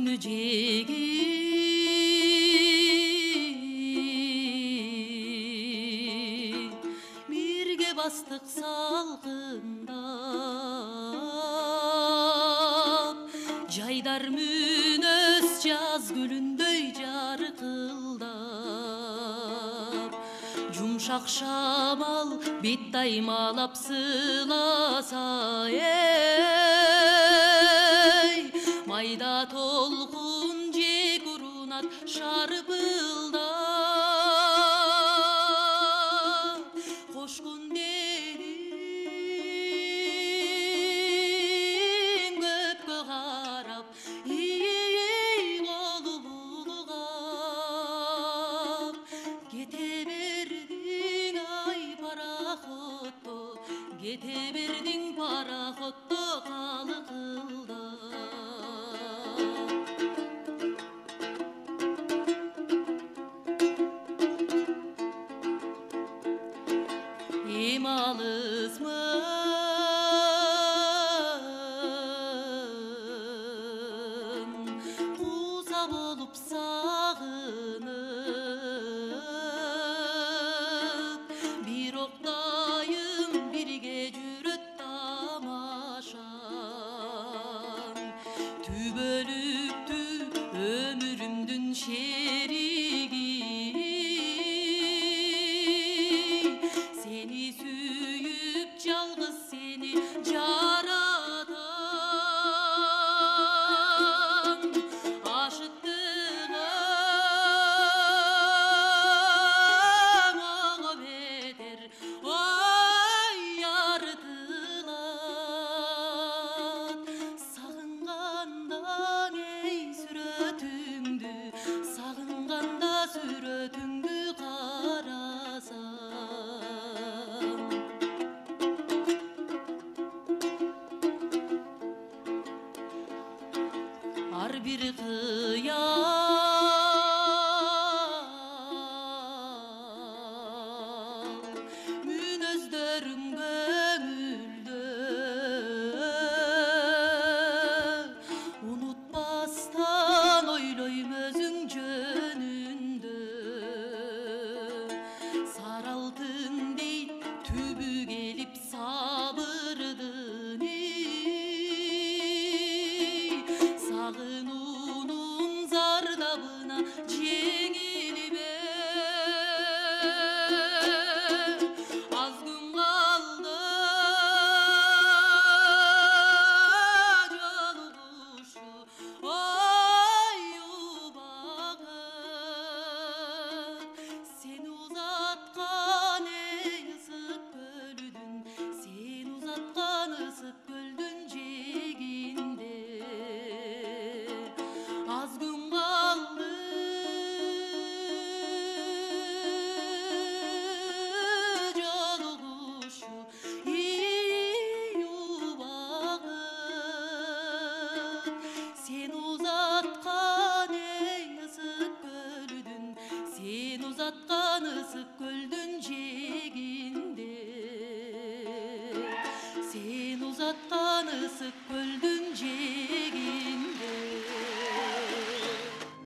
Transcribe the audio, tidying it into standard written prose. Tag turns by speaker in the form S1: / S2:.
S1: күнү жеги бирге бастык салкындап жайдар мүнөз жаз гүлүндөй жаркылдап жумшак шамал бет таймалап сыласа майда толкун жек урунат шарпылдап кош күн дедиң көпкө карап колу булгап кете бердиң ай пароходдо кете бердиң пароходдо калыкылдап эми алысмын куза болуп сагынып бирок дайым бирге жүрөт тамашам түбөлүктү өмүрүмдүн шериги seni sүйүп жалгыз seni жаратам ашыктыгым ого бетер ой ярытылат сагынганда эй сүрөтүңдү сагынганда сүрөтүңдү карасам ар бир кыял мүнөздөрүң көңүлдө унутпастан ойлойм өзүң жөнүндө сары алтын дейт түбү келип сабырдын сагынуунун зардабына жеңил